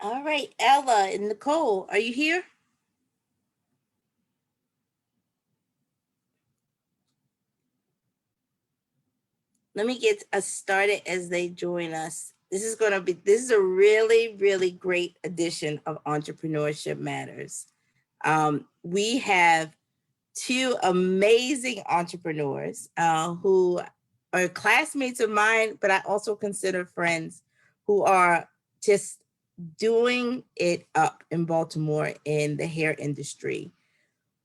All right, Ella and Nicole, are you here? Let me get us started as they join us. This is a really, really great edition of Entrepreneurship Matters. We have two amazing entrepreneurs who are classmates of mine, but I also consider friends, who are just doing it up in Baltimore in the hair industry.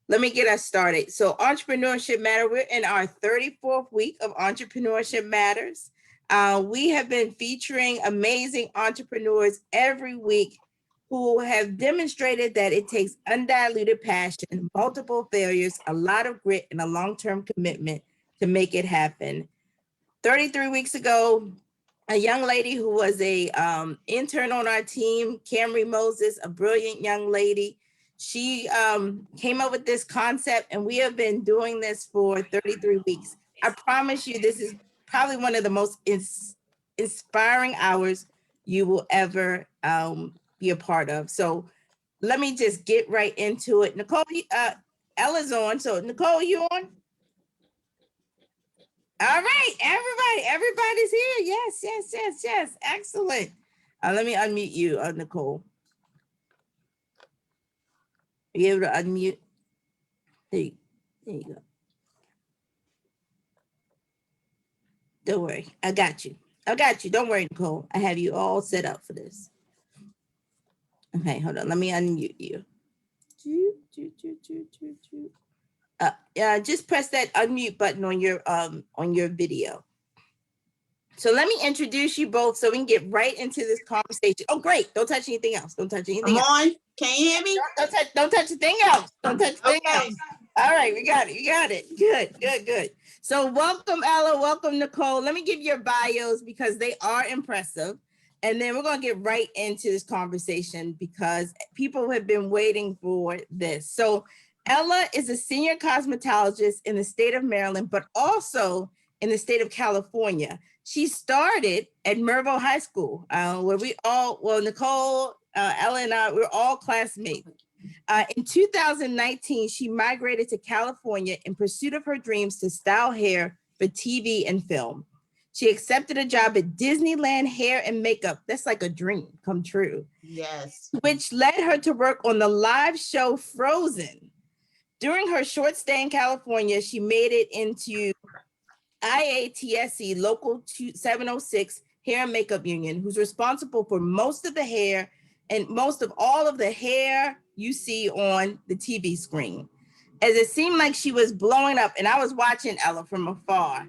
Let me get us started. So Entrepreneurship Matter, we're in our 34th week of Entrepreneurship Matters. We have been featuring amazing entrepreneurs every week who have demonstrated that it takes undiluted passion, multiple failures, a lot of grit, and a long-term commitment to make it happen. 33 weeks ago, a young lady who was a intern on our team, Camry Moses, a brilliant young lady, she came up with this concept, and we have been doing this for 33 weeks. I promise you, this is probably one of the most inspiring hours you will ever be a part of. So let me just get right into it. Nicole, Ella's on. So Nicole, you on? All right, everybody's here. Yes. Excellent. Let me unmute you, Nicole. Are you able to unmute? There you go. Don't worry, I got you. Don't worry, Nicole. I have you all set up for this. Okay, hold on. Let me unmute you. Just press that unmute button on your video. So let me introduce you both so we can get right into this conversation. Oh, great. Don't touch anything else. Don't touch anything else. On. Can you hear me? Don't touch a thing else. Don't touch a thing else. All right, we got it. You got it. Good. So welcome, Ella. Welcome, Nicole. Let me give your bios because they are impressive. And then we're going to get right into this conversation because people have been waiting for this. So Ella is a senior cosmetologist in the state of Maryland, but also in the state of California. She started at Mervo High School, where Nicole, Ella and I, we're all classmates. In 2019, she migrated to California in pursuit of her dreams to style hair for TV and film. She accepted a job at Disneyland Hair and Makeup. That's like a dream come true. Yes. Which led her to work on the live show Frozen. During her short stay in California, she made it into IATSE Local 706 Hair and Makeup Union, who's responsible for most of the hair and most of all of the hair you see on the TV screen. As it seemed like she was blowing up, and I was watching Ella from afar,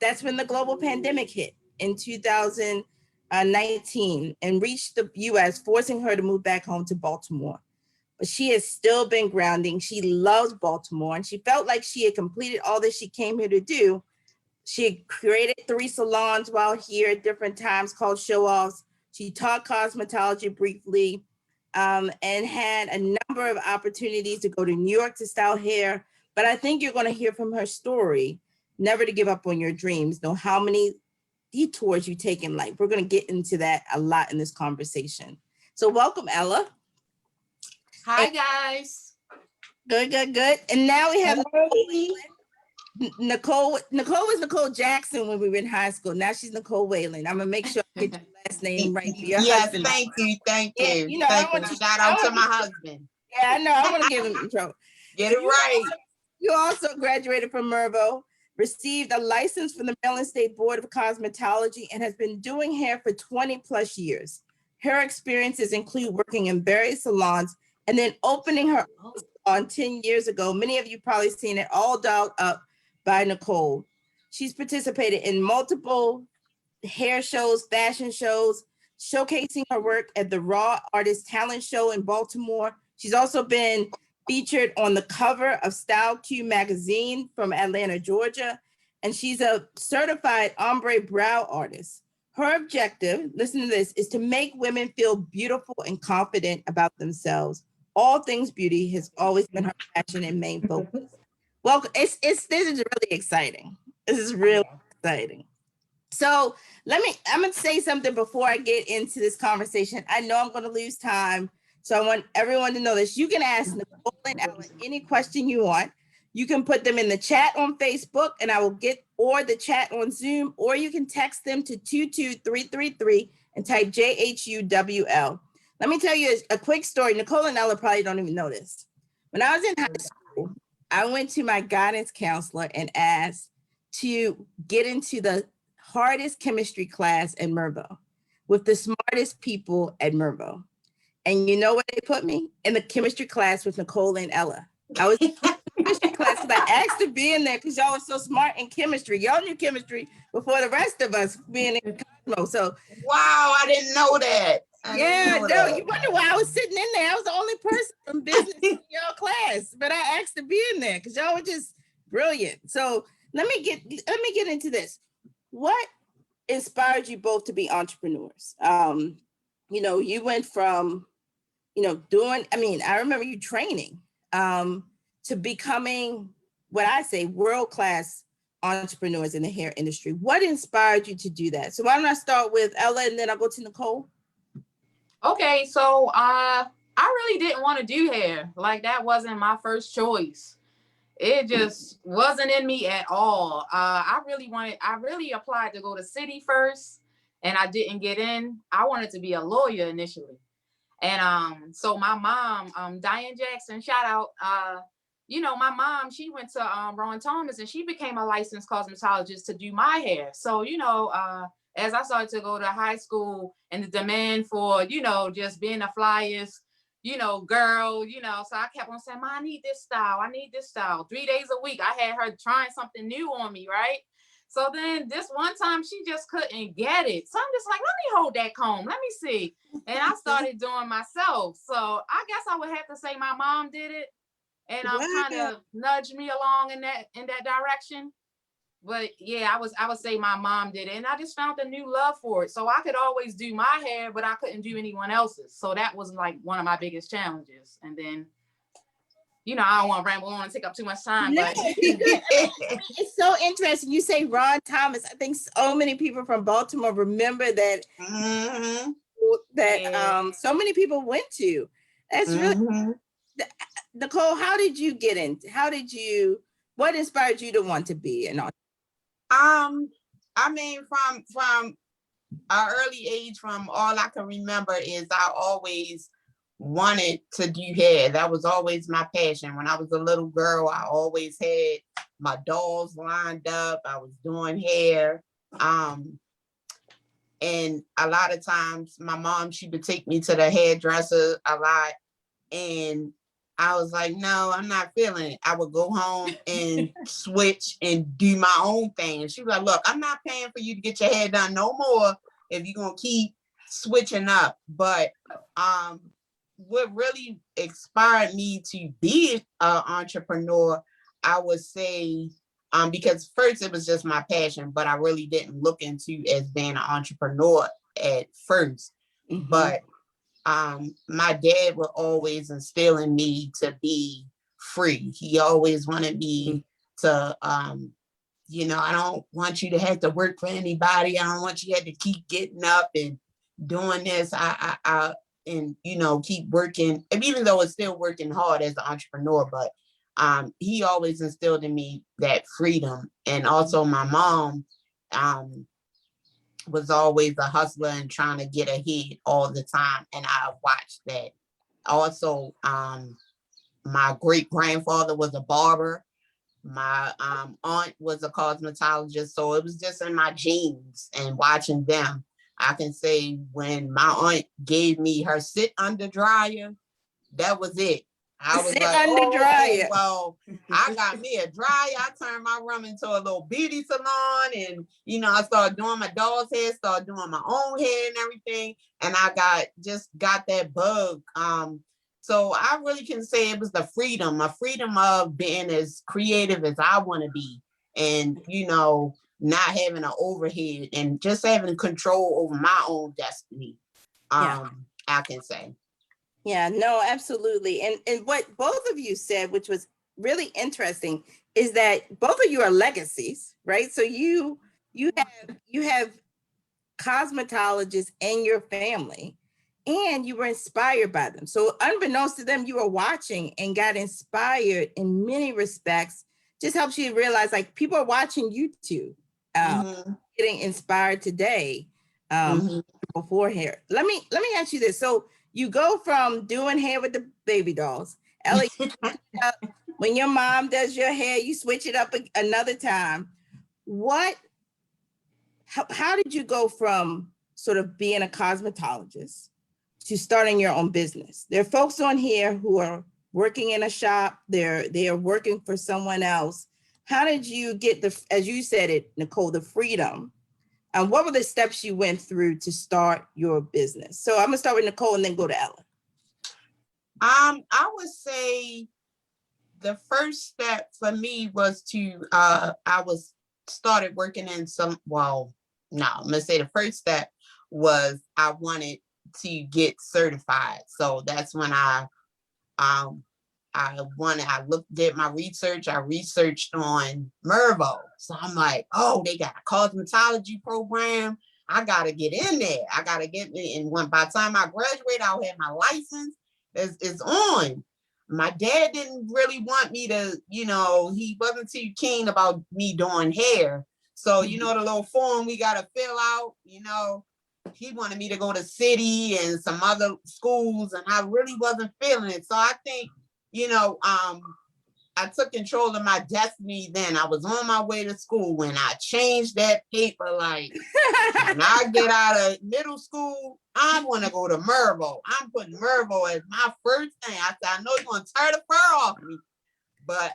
that's when the global pandemic hit in 2019 and reached the US, forcing her to move back home to Baltimore. But she has still been grounding. She loves Baltimore, and she felt like she had completed all that she came here to do. She had created 3 salons while here at different times called show-offs. She taught cosmetology briefly and had a number of opportunities to go to New York to style hair. But I think you're going to hear from her story, never to give up on your dreams, know how many detours you take in life. We're going to get into that a lot in this conversation. So welcome, Ella. Hi, guys. Good. And now we have Nicole. Nicole was Nicole Jackson when we were in high school. Now she's Nicole Whalen. I'm gonna make sure I get your last name right for your husband. Thank you. Yeah, you know, I want you. Shout out to my husband. Yeah, I know. I want to give him intro. Get it right. You also graduated from Mervo, received a license from the Maryland State Board of Cosmetology, and has been doing hair for 20 plus years. Her experiences include working in various salons and then opening her own salon 10 years ago. Many of you probably seen it, All Dolled Up by Nicole. She's participated in multiple hair shows, fashion shows, showcasing her work at the Raw Artist Talent Show in Baltimore. She's also been featured on the cover of Style Q magazine from Atlanta, Georgia, and she's a certified ombre brow artist. Her objective, listen to this, is to make women feel beautiful and confident about themselves. All things beauty has always been her passion and main focus. Well, this is really exciting. This is really exciting. So I'm going to say something before I get into this conversation. I know I'm going to lose time. So I want everyone to know this. You can ask Nicole and Ella any question you want. You can put them in the chat on Facebook and I will get, or the chat on Zoom, or you can text them to 22333 and type JHUWL. Let me tell you a quick story. Nicole and Ella probably don't even know this. When I was in high school, I went to my guidance counselor and asked to get into the hardest chemistry class at Mervo with the smartest people at Mervo. And you know where they put me? In the chemistry class with Nicole and Ella. I was in chemistry class because I asked to be in there because y'all were so smart in chemistry. Y'all knew chemistry before the rest of us being in Cosmo. So wow, I didn't know that. You wonder why I was sitting in there. I was the only person from business in y'all class, but I asked to be in there because y'all were just brilliant. So let me get into this. What inspired you both to be entrepreneurs? You went from, I remember you training to becoming what I say world-class entrepreneurs in the hair industry. What inspired you to do that? So why don't I start with Ella and then I'll go to Nicole? Okay, so I really didn't want to do hair. Like that wasn't my first choice. It just wasn't in me at all. I really applied to go to City first and I didn't get in. I wanted to be a lawyer initially. And so my mom, Diane Jackson, shout out, my mom, she went to Ron Thomas and she became a licensed cosmetologist to do my hair. So, as I started to go to high school and the demand for, just being a flyest, girl, so I kept on saying, "Mom, I need this style. I need this style." 3 days a week, I had her trying something new on me, right? So then this one time she just couldn't get it. So I'm just like, let me hold that comb. Let me see. And I started doing myself. So I guess I would have to say my mom did it and kind of nudged me along in that direction. But yeah, I would say my mom did it. And I just found a new love for it. So I could always do my hair, but I couldn't do anyone else's. So that was like one of my biggest challenges. And then, I don't want to ramble on and take up too much time. No, but it's so interesting. You say Ron Thomas. I think so many people from Baltimore remember that so many people went to. That's really Nicole. How did you get into? What inspired you to want to be an entrepreneur? From an early age, from all I can remember is I always wanted to do hair. That was always my passion. When I was a little girl, I always had my dolls lined up. I was doing hair. And a lot of times my mom, she would take me to the hairdresser a lot. And I was like, no, I'm not feeling it. I would go home and switch and do my own thing. And she was like, look, I'm not paying for you to get your hair done no more if you're going to keep switching up. But what really inspired me to be an entrepreneur, I would say, because first it was just my passion, but I really didn't look into as being an entrepreneur at first. But my dad would always instill in me to be free. He always wanted me to, I don't want you to have to work for anybody. I don't want you to have to keep getting up and doing this. And keep working. And even though it's still working hard as an entrepreneur, but he always instilled in me that freedom. And also my mom was always a hustler and trying to get ahead all the time. And I watched that. Also, my great grandfather was a barber. My aunt was a cosmetologist. So it was just in my genes, and watching them. I can say when my aunt gave me her sit under dryer, that was it. I was sit under dryer. Well, I got me a dryer. I turned my room into a little beauty salon, and I started doing my doll's hair, started doing my own hair and everything. And I got that bug. So I really can say it was the freedom, a freedom of being as creative as I want to be, and not having an overhead and just having control over my own destiny. I can say. Yeah, no, absolutely. And what both of you said, which was really interesting, is that both of you are legacies, right? So you you have cosmetologists in your family, and you were inspired by them. So unbeknownst to them, you were watching and got inspired in many respects. Just helps you realize like people are watching you too, getting inspired today before hair. Let me ask you this. So you go from doing hair with the baby dolls, Ellie, when your mom does your hair, you switch it up another time. How did you go from sort of being a cosmetologist to starting your own business? There are folks on here who are working in a shop. They are working for someone else. How did you get as you said it, Nicole, the freedom? And what were the steps you went through to start your business? So I'm gonna start with Nicole and then go to Ella. I would say the first step for me was to started working in I'm gonna say the first step was I wanted to get certified. So that's when I did my research. I researched on Mervo. So I'm like, oh, they got a cosmetology program. I gotta get in there. I gotta get in. And by the time I graduate, I'll have my license. It's on. My dad didn't really want me to, he wasn't too keen about me doing hair. So, the little form we got to fill out, he wanted me to go to city and some other schools, and I really wasn't feeling it. So I think, I took control of my destiny then. I was on my way to school when I changed that paper. Like, when I get out of middle school, I want to go to Mervo. I'm putting Mervo as my first thing. I said, I know you're going to tear the fur off me, but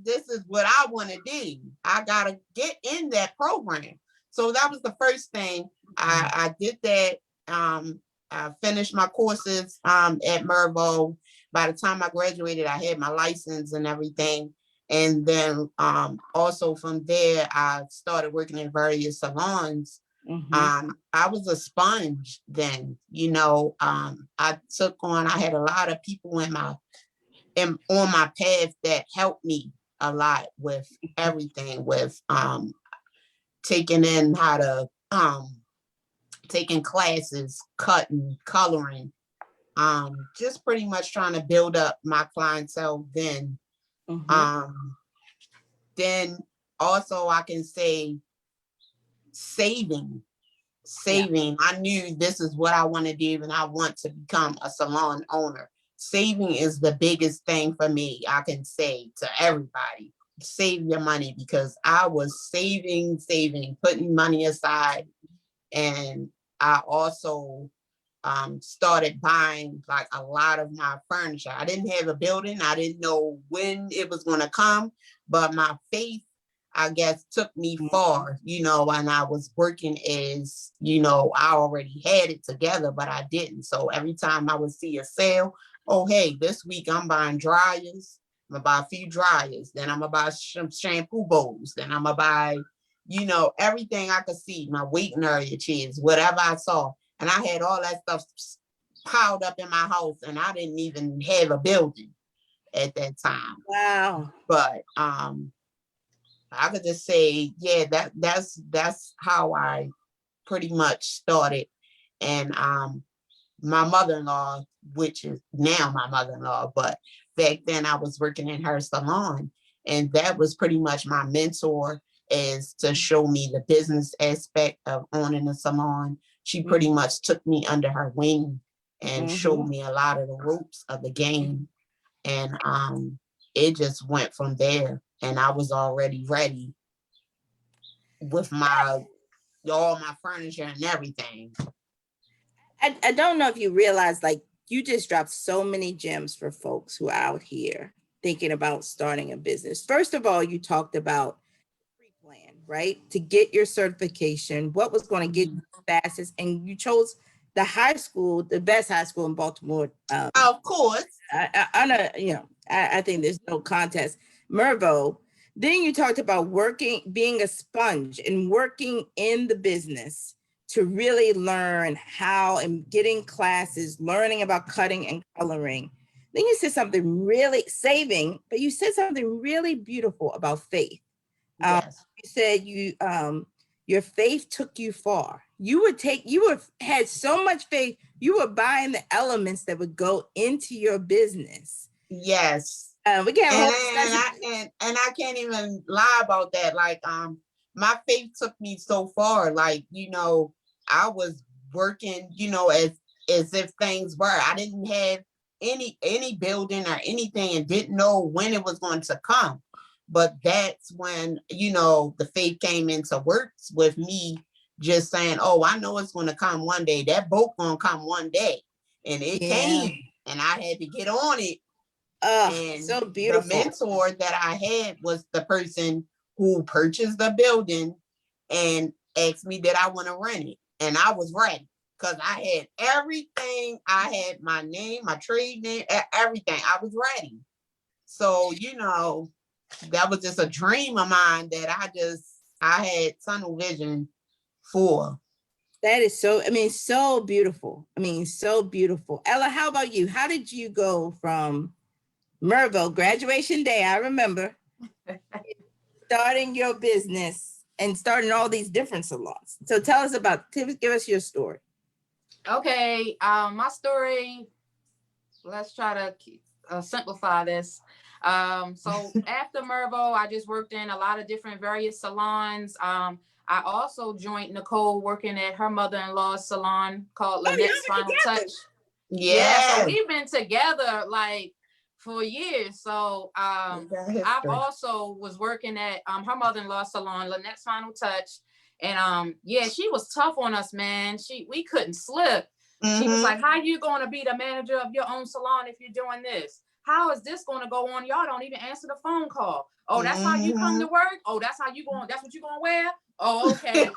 this is what I want to do. I got to get in that program. So that was the first thing. I did that. I finished my courses at Mervo. By the time I graduated, I had my license and everything. And then also from there, I started working in various salons. I was a sponge then, I had a lot of people on my path that helped me a lot with everything, with taking in how to taking classes, cutting, coloring, just pretty much trying to build up my clientele then. Then also I can say saving. I knew this is what I want to do, and I want to become a salon owner. Saving is the biggest thing for me. I can say to everybody, save your money, because I was saving, putting money aside. And I also started buying like a lot of my furniture. I didn't have a building. I didn't know when it was going to come, but my faith, I guess, took me far, and I was working as, I already had it together, but I didn't. So every time I would see a sale, oh, hey, this week I'm buying dryers. I'm gonna buy a few dryers. Then I'm gonna buy some shampoo bowls. Then I'm gonna buy, everything I could see, my waiting area chairs, whatever I saw. And I had all that stuff piled up in my house, and I didn't even have a building at that time. Wow. But I could just say, yeah, that's how I pretty much started. And my mother-in-law, which is now my mother-in-law, but back then I was working in her salon, and that was pretty much my mentor, is to show me the business aspect of owning a salon. She pretty much took me under her wing and showed me a lot of the ropes of the game. And it just went from there. And I was already ready with all my furniture and everything. I don't know if you realize, like, you just dropped so many gems for folks who are out here thinking about starting a business. First of all, you talked about pre-plan, right? To get your certification, what was going to get you the fastest, and you chose the high school, the best high school in Baltimore. Of course. I think there's no contest. Mervo. Then you talked about being a sponge and working in the business to really learn how, and getting classes, learning about cutting and coloring. Then you said something really saving, but you said something really beautiful about faith. Yes. You said your faith took you far. Had so much faith, you were buying the elements that would go into your business. Yes. We can have a whole discussion. And I can't even lie about that. Like, my faith took me so far. Like, I was working, as if things were. I didn't have any building or anything and didn't know when it was going to come. But that's when, the faith came into works with me, just saying, oh, I know it's going to come one day. That boat going to come one day. And it came, and I had to get on it. And so beautiful. The mentor that I had was the person who purchased the building and asked me did I want to rent it. And I was ready because I had everything. I had my name, my trade name, everything. I was ready. So, that was just a dream of mine that I had tunnel vision for. That is so beautiful. So beautiful. Ella, how about you? How did you go from Mervo, graduation day, I remember, starting your business and starting all these different salons? So give us your story. Okay, my story, let's try to simplify this. So after Mervo, I just worked in a lot of different various salons. I also joined Nicole working at her mother-in-law's salon called Lynette's Final Touch. Yeah, so we've been together like for years. So I also was working at her mother-in-law's salon, Lynette's Final Touch. And she was tough on us, man. We couldn't slip. She was like, how you going to be the manager of your own salon if you're doing this? How is this going to go on? Y'all don't even answer the phone call. Oh, that's how you come to work? Oh, that's what you're going to wear? Oh, okay.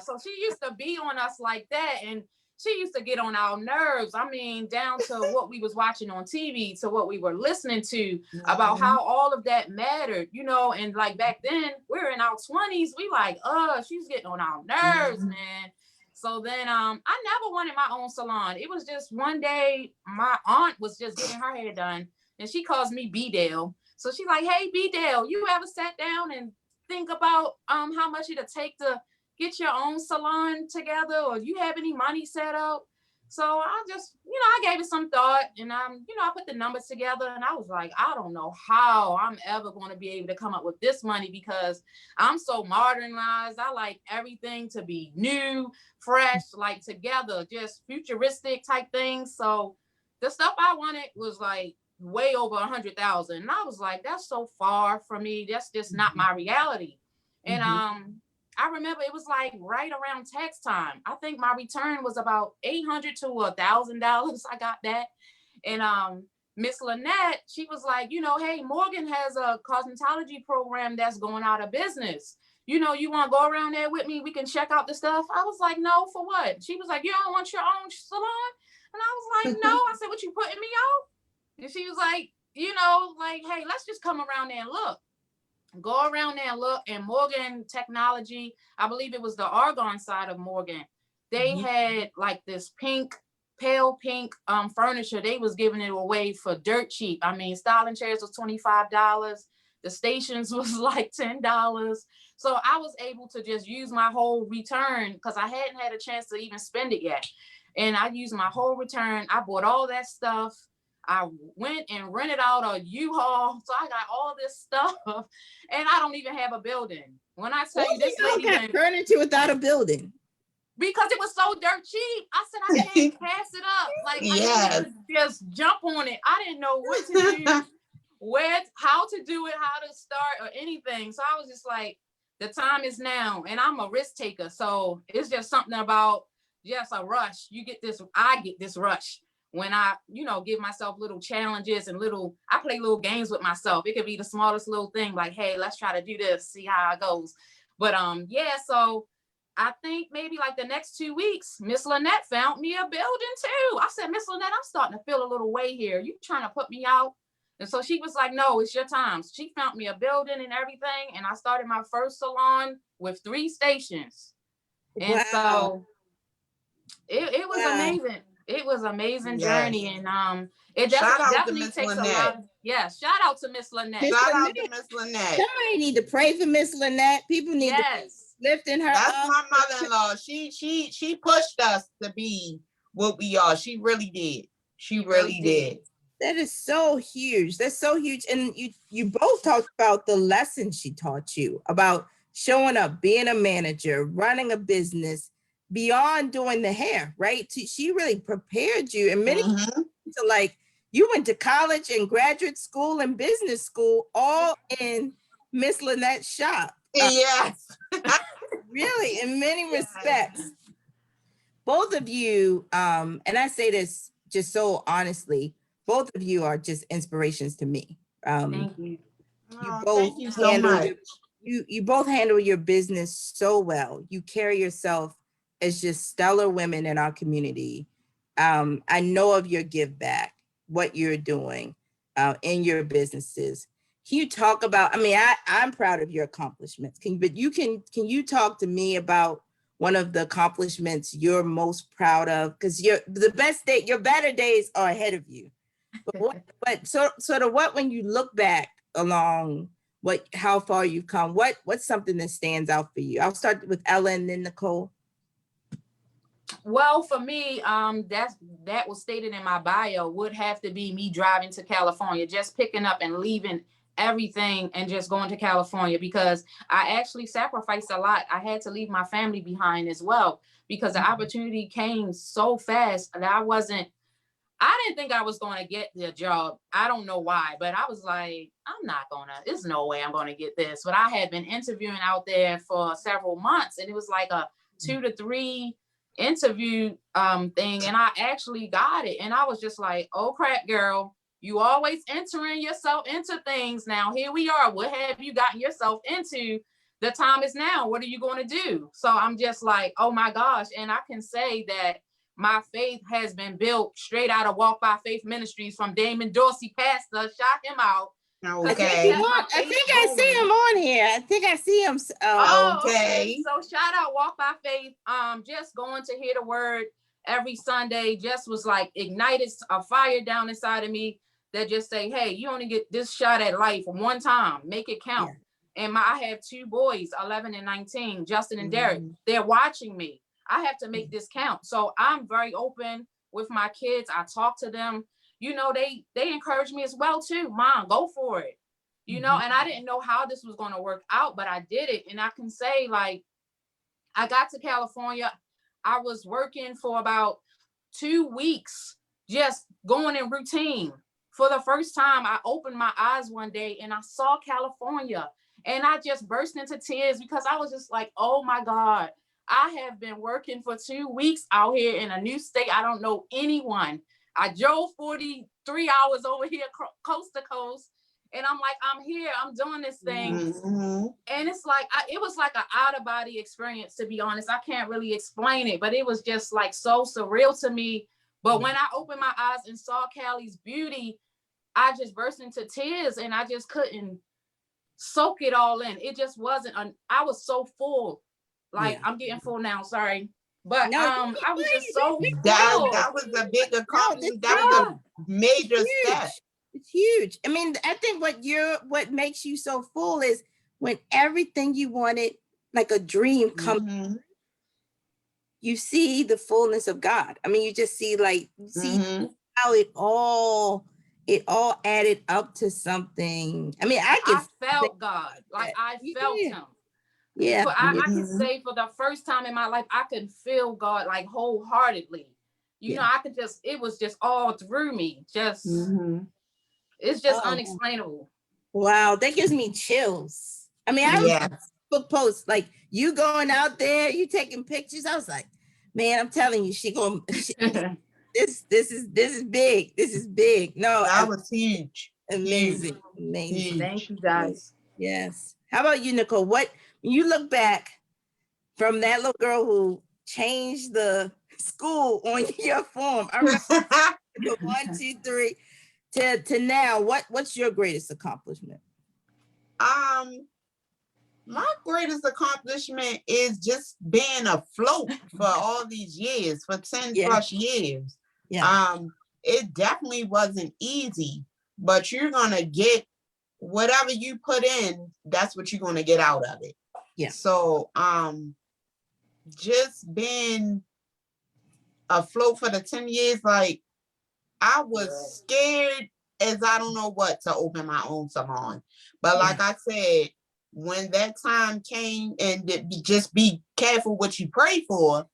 So she used to be on us like that. And she used to get on our nerves. Down to what we was watching on TV, to what we were listening to, about how all of that mattered, and like back then we're in our 20s. We like, she's getting on our nerves, man. So then I never wanted my own salon. It was just one day my aunt was just getting her hair done and she calls me Bedell. So she's like, hey, Bedell, you ever sat down and think about how much it'll take to get your own salon together, or do you have any money set up? So I just, I gave it some thought, and I put the numbers together, and I was like, I don't know how I'm ever going to be able to come up with this money because I'm so modernized. I like everything to be new, fresh, like together, just futuristic type things. So the stuff I wanted was like way over 100,000. And I was like, that's so far from me. That's just not my reality. And I remember it was like right around tax time. I think my return was about $800 to $1,000. I got that. And Miss Lynette, she was like, hey, Morgan has a cosmetology program that's going out of business. You want to go around there with me? We can check out the stuff. I was like, no, for what? She was like, you don't want your own salon? And I was like, no. I said, what, you putting me out? And she was like, hey, let's just come around there and look. Go around there and look. And Morgan Technology, I believe it was the Argon side of Morgan, they had like this pale pink furniture. They was giving it away for dirt cheap. Styling chairs was $25. The stations was like $10. So I was able to just use my whole return because I hadn't had a chance to even spend it yet. And I used my whole return. I bought all that stuff. I went and rented out a U-Haul. So I got all this stuff and I don't even have a building. When I tell you this lady got furniture without a building. Because it was so dirt cheap. I said, I can't pass it up. Like, I didn't just jump on it. I didn't know what to do, how to do it, how to start or anything. So I was just like, the time is now. And I'm a risk taker. So it's just something about just a rush. I get this rush when I, give myself little challenges and I play little games with myself. It could be the smallest little thing like, hey, let's try to do this, see how it goes. But so I think maybe like the next 2 weeks, Miss Lynette found me a building too. I said, Miss Lynette, I'm starting to feel a little way here. You trying to put me out? And so she was like, no, it's your time. She found me a building and everything. And I started my first salon with 3 stations. And so it was amazing. It was an amazing journey. And it definitely takes a lot of, shout out to Miss Lynette. Shout out to Miss Lynette. Somebody need to pray for Miss Lynette. People need to lifting her That's up. my mother-in-law. She pushed us to be what we are. She really did. She really did. That is so huge. That's so huge. And you both talked about the lessons she taught you about showing up, being a manager, running a business beyond doing the hair, right? She really prepared you. And many to like, you went to college and graduate school and business school all in Miss Lynette's shop. Yes. Really, in many respects. Both of you, and I say this just so honestly, both of you are just inspirations to me. Thank you. Oh, both thank you so much. You both handle your business so well. You carry yourself as just stellar women in our community. I know of your give back, what you're doing in your businesses. Can you talk about, I mean, I'm proud of your accomplishments, but can you talk to me about one of the accomplishments you're most proud of? Because your better days are ahead of you. But sort of what, when you look back along how far you've come, what's something that stands out for you? I'll start with Ella and then Nicole. Well, for me, that was stated in my bio, would have to be me driving to California, just picking up and leaving everything and just going to California, because I actually sacrificed a lot. I had to leave my family behind as well, because the opportunity came so fast that I didn't think I was going to get the job. I don't know why, but I was like, there's no way I'm going to get this. But I had been interviewing out there for several months, and it was like a 2 to 3 interview thing, and I actually got it. And I was just like, oh crap, girl, you always entering yourself into things. Now here we are. What have you gotten yourself into? The time is now. What are you going to do? So I'm just like, oh my gosh. And I can say that my faith has been built straight out of Walk by Faith Ministries from Damon Dorsey, pastor. Shout him out. Okay. I think I see him on here. I think I see him. Okay. So shout out Walk by Faith. Just going to hear the word every Sunday just was like ignited a fire down inside of me that just say, hey, you only get this shot at life one time. Make it count. Yeah. And I have 2 boys, 11 and 19, Justin and Derek. They're watching me. I have to make this count. So I'm very open with my kids. I talk to them. You know, they encourage me as well too. Mom, go for it. You know, and I didn't know how this was going to work out, but I did it. And I can say, like, I got to California. I was working for about 2 weeks, just going in routine. For the first time, I opened my eyes one day and I saw California, and I just burst into tears because I was just like, oh my God, I have been working for 2 weeks out here in a new state. I don't know anyone. I drove 43 hours over here coast to coast. And I'm like, I'm here, I'm doing this thing. And it's like, it was like an out of body experience, to be honest. I can't really explain it, but it was just like so surreal to me. But when I opened my eyes and saw Cali's beauty, I just burst into tears and I just couldn't soak it all in. It just wasn't, I was so full. Like, I'm getting full now, sorry. But I was just so full. That was a big accomplishment. That was a major step. It's huge. I mean, I think what makes you so full is when everything you wanted, like a dream, comes. You see the fullness of God. I mean, you just see how it all added up to something. I mean, I felt God. Like I felt him. Yeah. So I can say for the first time in my life, I could feel God like wholeheartedly. You know, I could just, it was just all through me. Just it's just unexplainable. Wow, that gives me chills. I mean, I remember Facebook posts like you going out there, you taking pictures. I was like, man, I'm telling you, this is big. This is big. No, that was huge. Amazing. Amazing. Thank you guys. Yes. How about you, Nicole? When you look back from that little girl who changed the school on your form, I remember 1, 2, 3. To now, what's your greatest accomplishment? My greatest accomplishment is just being afloat for all these years, for 10 plus years. It definitely wasn't easy, but you're gonna get whatever you put in, that's what you're gonna get out of it. Yeah. So just being afloat for the 10 years, like I was scared as I don't know what to open my own salon. But like I said, when that time came, and just be careful what you pray for,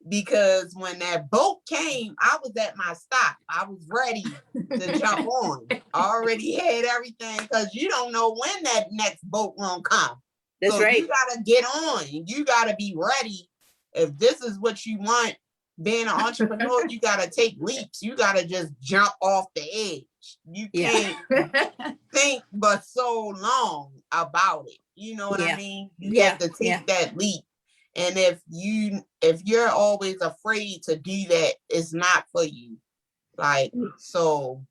because when that boat came, I was at my stop. I was ready to jump on. I already had everything, because you don't know when that next boat won't come. That's so right. You got to get on. You got to be ready. If this is what you want, being an entrepreneur, you got to take leaps. You got to just jump off the edge. You can't think but so long about it. You know what I mean? You have to take that leap. And if you're always afraid to do that, it's not for you. Like, so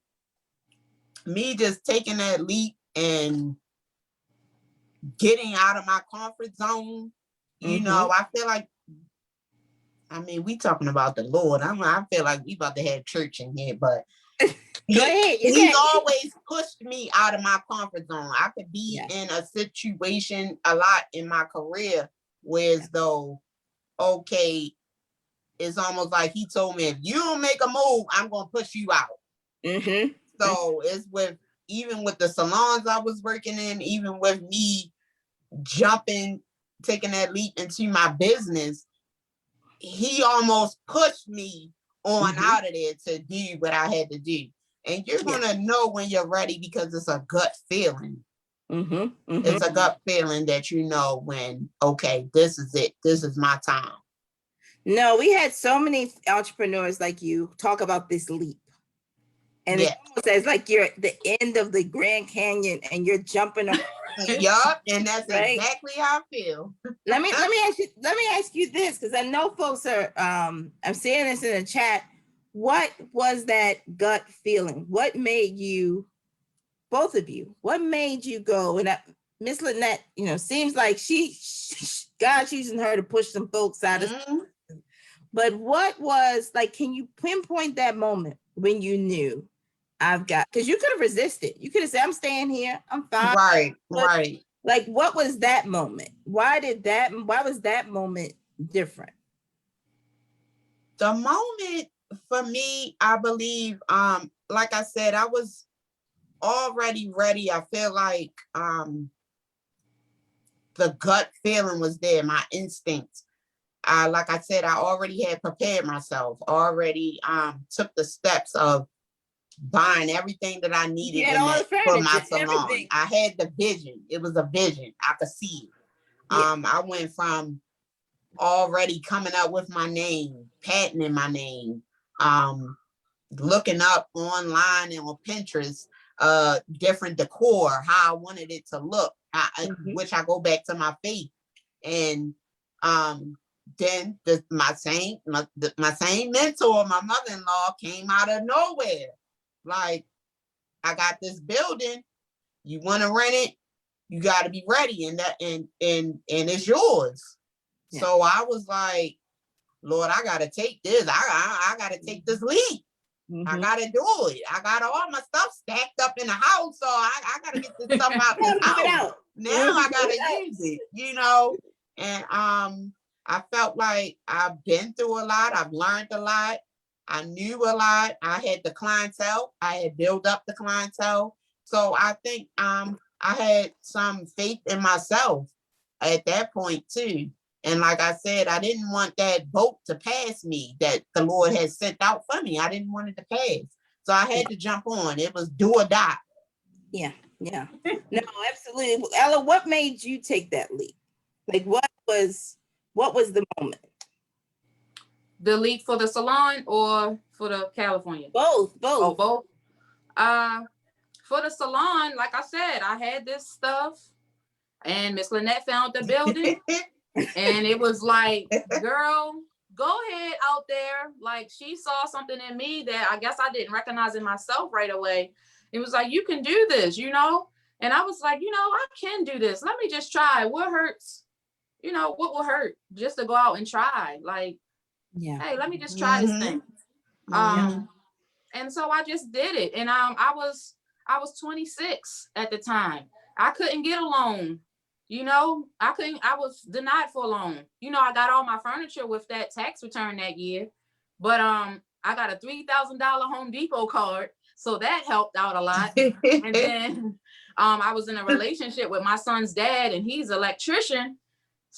me just taking that leap and getting out of my comfort zone, you know, I feel like, I mean, we talking about the Lord. I feel like we about to have church in here, but He's always pushed me out of my comfort zone. I could be in a situation a lot in my career where as though, okay, it's almost like he told me, if you don't make a move, I'm going to push you out. So it's even with the salons I was working in, even with me jumping, taking that leap into my business, he almost pushed me on out of there to do what I had to do. And you're going to know when you're ready, because it's a gut feeling. It's a gut feeling that you know when, okay, this is it. This is my time. No, we had so many entrepreneurs like you talk about this leap. And it almost says like you're at the end of the Grand Canyon and you're jumping up. Yup, and that's exactly how I feel. Let me ask you this, because I know folks are I'm seeing this in the chat. What was that gut feeling? What made you, both of you, what made you go? And Miss Lynette, you know, seems like God's using her to push some folks out of. But what was, like, can you pinpoint that moment when you knew I've got, because you could have resisted. You could have said, I'm staying here, I'm fine. Right. Like, what was that moment? Why was that moment different? The moment for me, I believe, like I said, I was already ready. I feel like the gut feeling was there, my instincts. Like I said, I already had prepared myself, already took the steps of buying everything that I needed for my salon. Everything. I had the vision. It was a vision. I could see it. I went from already coming up with my name, patenting my name, looking up online and on Pinterest, different decor, how I wanted it to look, which I go back to my faith. And then my same mentor, my mother-in-law, came out of nowhere. Like, I got this building, you want to rent it, you got to be ready, and it's yours. So I was like, Lord, I got to take this. I got to take this leap. I got to do it. I got all my stuff stacked up in the house, so I got to get this stuff out this house. Now I got to use it, you know? And I felt like I've been through a lot. I've learned a lot. I knew a lot. I had the clientele. I had built up the clientele. So I think I had some faith in myself at that point too. And like I said, I didn't want that boat to pass me that the Lord had sent out for me. I didn't want it to pass. So I had to jump on. It was do or die. Yeah. No, absolutely. Ella, what made you take that leap? Like, what was the moment? The leap for the salon or for the California? Both. Oh, both. For the salon, like I said, I had this stuff, and Miss Lynette found the building, and it was like, girl, go ahead out there. Like, she saw something in me that I guess I didn't recognize in myself right away. It was like, you can do this, you know? And I was like, you know, I can do this. Let me just try. What hurts? You know, what will hurt? Just to go out and try. Like, hey, let me just try this thing. And so I just did it. And I was 26 at the time. I couldn't get a loan You know, I was denied for a loan. You know, I got all my furniture with that tax return that year, but I got a $3,000 Home Depot card, so that helped out a lot. And then I was in a relationship with my son's dad, and he's an electrician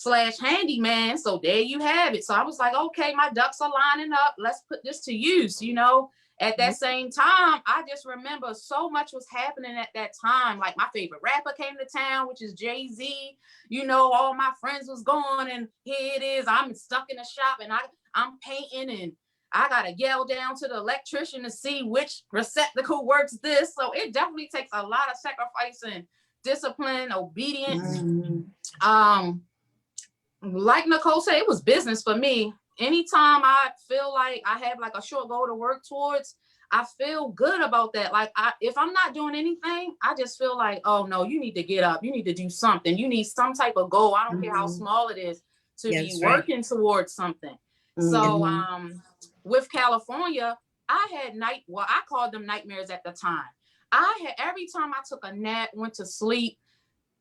/ handyman. So there you have it. So I was like, okay, my ducks are lining up. Let's put this to use, you know. At that same time, I just remember so much was happening at that time. Like my favorite rapper came to town, which is Jay-Z. You know, all my friends was gone, and here it is. I'm stuck in the shop, and I'm painting, and I gotta yell down to the electrician to see which receptacle works this. So it definitely takes a lot of sacrifice and discipline, obedience. Like Nicole said, it was business for me. Anytime I feel like I have like a short goal to work towards, I feel good about that. Like if I'm not doing anything, I just feel like, oh no, you need to get up. You need to do something. You need some type of goal. I don't care how small it is to be working towards something. So with California, I had I called them nightmares at the time. Every time I took a nap, went to sleep,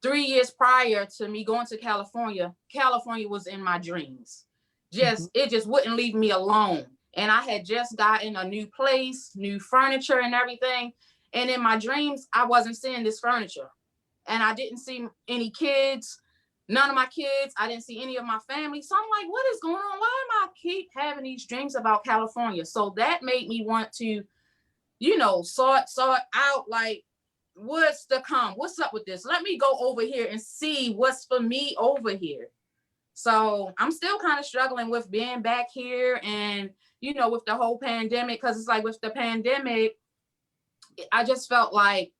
3 years prior to me going to California was in my dreams. It just wouldn't leave me alone. And I had just gotten a new place, new furniture and everything. And in my dreams, I wasn't seeing this furniture. And I didn't see any kids, none of my kids. I didn't see any of my family. So I'm like, what is going on? Why am I keep having these dreams about California? So that made me want to, you know, sort out, like, what's to come? What's up with this? Let me go over here and see what's for me over here. So I'm still kind of struggling with being back here and, you know, with the whole pandemic, because it's like with the pandemic, I just felt like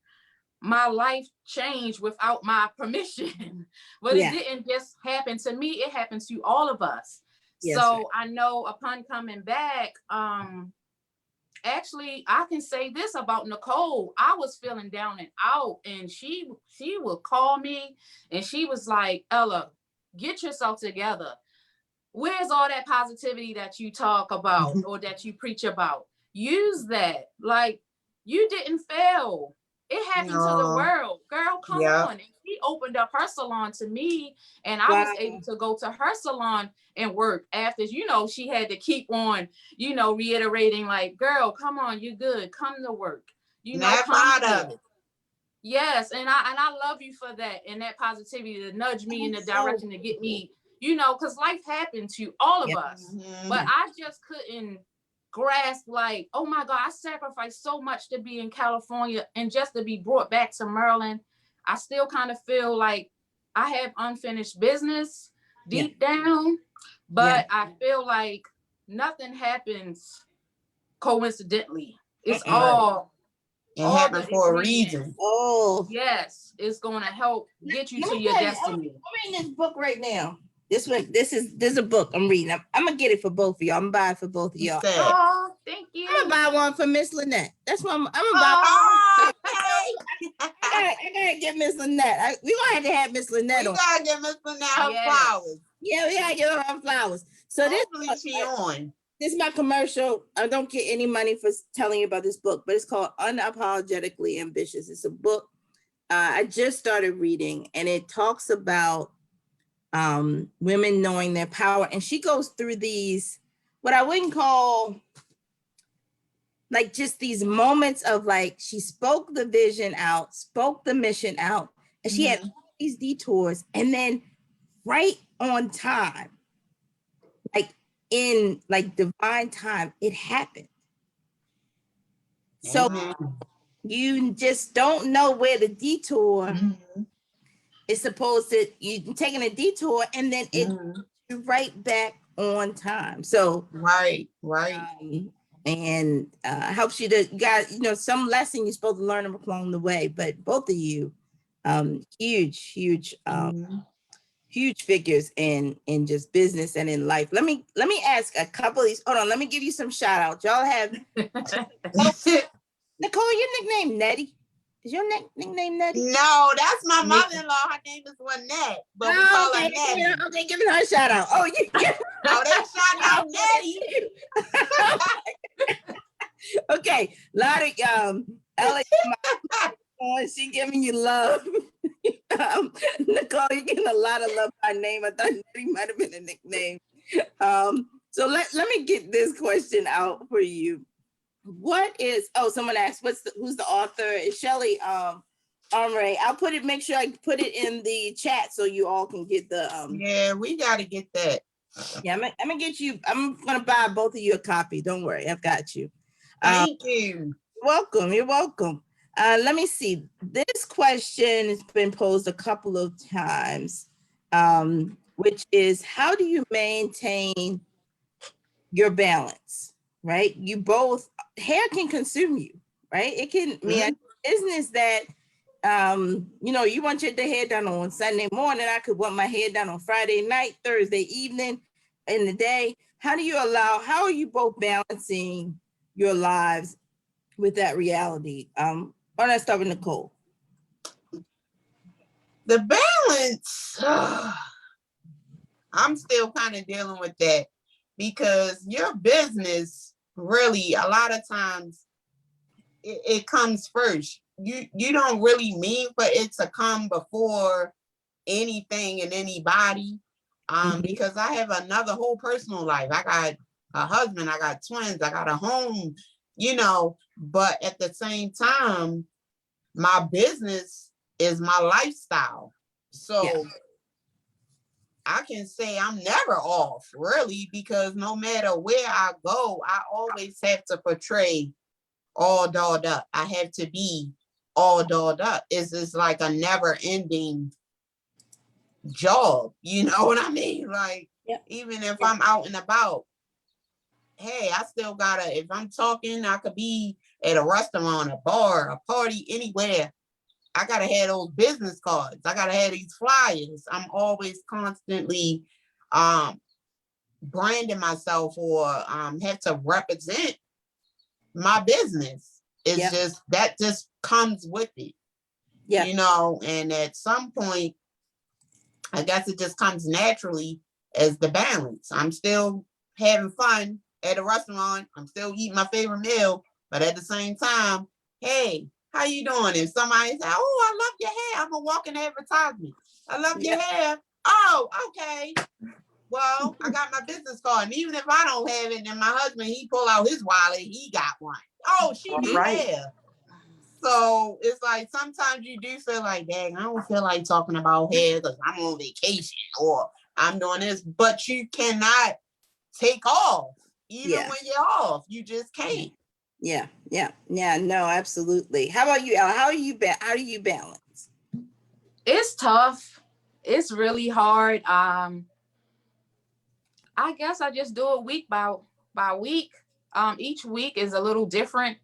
my life changed without my permission. But it didn't just happen to me. It happened to all of us. So I know upon coming back, actually, I can say this about Nicole. I was feeling down and out, and she would call me, and she was like, Ella, get yourself together. Where's all that positivity that you talk about or that you preach about? Use that. Like, you didn't fail. It happened to the world. Girl, come on. And she opened up her salon to me, and I was able to go to her salon and work after, you know, she had to keep on, you know, reiterating like, girl, come on, you're good. Come to work. You know, come out of it. Yes, and I love you for that and that positivity to nudge me in the direction to get me, you know, because life happened to all of us. But I just couldn't grasp, like, oh my God, I sacrificed so much to be in California, and just to be brought back to Maryland, I still kind of feel like I have unfinished business deep down, but I feel like nothing happens coincidentally. It's all happened for a reason. Oh, yes, it's going to help get you to your destiny. I'm reading this book right now. This is a book I'm reading. I'm gonna get it for both of y'all. I'm buying for both of y'all. Oh, thank you. I'm gonna buy one for Miss Lynette. That's what I'm gonna buy. I gotta get Miss Lynette. We gonna have to have Miss Lynette on. We gotta get Miss Lynette her flowers. Yeah, we gotta give her her flowers. So this is my commercial. I don't get any money for telling you about this book, but it's called Unapologetically Ambitious. It's a book I just started reading, and it talks about women knowing their power. And she goes through these, what I wouldn't call like just these moments of like, she spoke the vision out, spoke the mission out, and she had these detours, and then right on time, like in like divine time, it happened. So you just don't know where the detour is supposed to, you taking a detour, and then it right back on time. So and helps you to got, you know, some lesson you're supposed to learn along the way. But both of you, huge figures in just business and in life. Let me ask a couple of these. Hold on, let me give you some shout outs. Y'all have Nicole, your nickname Nettie. Is your nickname Nettie? No, that's my mother-in-law. Her name is Lynette, but we call her Nettie. Okay, giving her a shout out. Oh, you they shout out Nettie. Okay, a lot of Ella, she giving you love. Nicole, you're getting a lot of love by name. I thought it might have been a nickname. So let me get this question out for you. What is, someone asked, who's the author? It's Shelley Omre. I'll make sure I put it in the chat so you all can get the Yeah, we got to get that. Yeah, I'm gonna buy both of you a copy. Don't worry, I've got you. Thank you. You're welcome. Let me see. This question has been posed a couple of times, which is, how do you maintain your balance, right? You both, hair can consume you, right? It can mean a business that, you want your hair done on Sunday morning. I could want my hair done on Friday night, Thursday evening, in the day. How are you both balancing your lives with that reality? Let's start with Nicole. The balance, I'm still kind of dealing with that, because your business really, a lot of times it comes first. You don't really mean for it to come before anything and anybody, because I have another whole personal life. I got a husband, I got twins, I got a home, but at the same time, my business is my lifestyle. So I can say I'm never off, really, because no matter where I go, I always have to portray all dolled up. I have to be all dolled up. It's like a never ending job. You know what I mean? Like, even if I'm out and about, hey, I still gotta, if I'm talking, I could be at a restaurant, a bar, a party, anywhere. I gotta have those business cards. I gotta have these flyers. I'm always constantly branding myself, or have to represent my business. It's just that just comes with it. And at some point, I guess it just comes naturally as the balance. I'm still having fun at a restaurant. I'm still eating my favorite meal, but at the same time, hey, how you doing? If somebody say, oh, I love your hair, I'm a walking advertisement. I love your hair. Oh, okay. Well, I got my business card. And even if I don't have it, then my husband, he pull out his wallet, he got one. Oh, she need hair. So it's like, sometimes you do feel like, dang, I don't feel like talking about hair because I'm on vacation or I'm doing this, but you cannot take off. Even when you're off, you just can't. No, absolutely. How about you, Ella? How do you balance? It's tough. It's really hard. I guess I just do it week by week. Each week is a little different.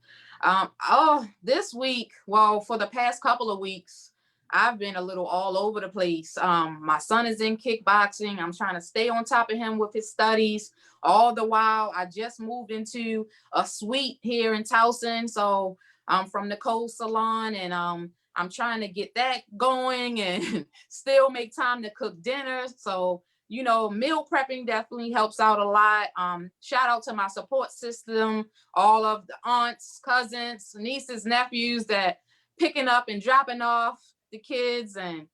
This week, well, for the past couple of weeks, I've been a little all over the place. My son is in kickboxing. I'm trying to stay on top of him with his studies. All the while, I just moved into a suite here in Towson. So I'm from Nicole's Salon, and I'm trying to get that going and still make time to cook dinner. So, meal prepping definitely helps out a lot. Shout out to my support system, all of the aunts, cousins, nieces, nephews that picking up and dropping off the kids, and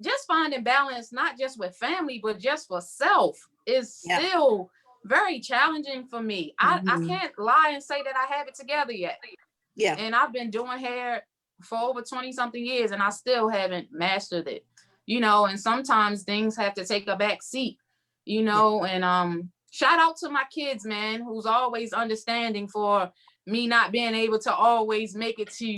just finding balance, not just with family, but just for self, is still very challenging for me. I can't lie and say that I have it together yet. And I've been doing hair for over 20 something years, and I still haven't mastered it. And sometimes things have to take a back seat, and shout out to my kids, man, who's always understanding for me not being able to always make it to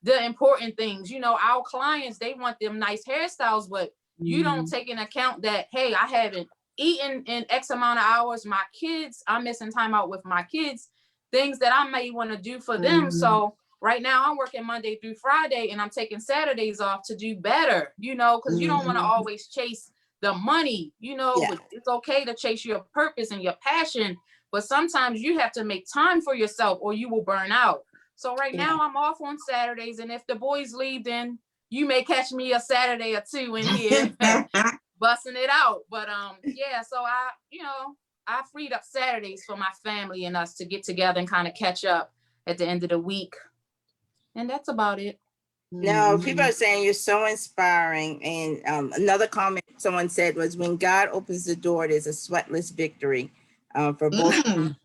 the important things. Our clients, they want them nice hairstyles, but you don't take into account that, hey, I haven't eaten in X amount of hours. My kids, I'm missing time out with my kids, things that I may want to do for them. So right now I'm working Monday through Friday, and I'm taking Saturdays off to do better, because you don't want to always chase the money, It's okay to chase your purpose and your passion, but sometimes you have to make time for yourself or you will burn out. So right now I'm off on Saturdays, and if the boys leave, then you may catch me a Saturday or two in here busting it out. But so I freed up Saturdays for my family and us to get together and kind of catch up at the end of the week. And that's about it. No, people Mhm. are saying you're so inspiring. And another comment someone said was, when God opens the door, there's a sweatless victory for both. Mhm.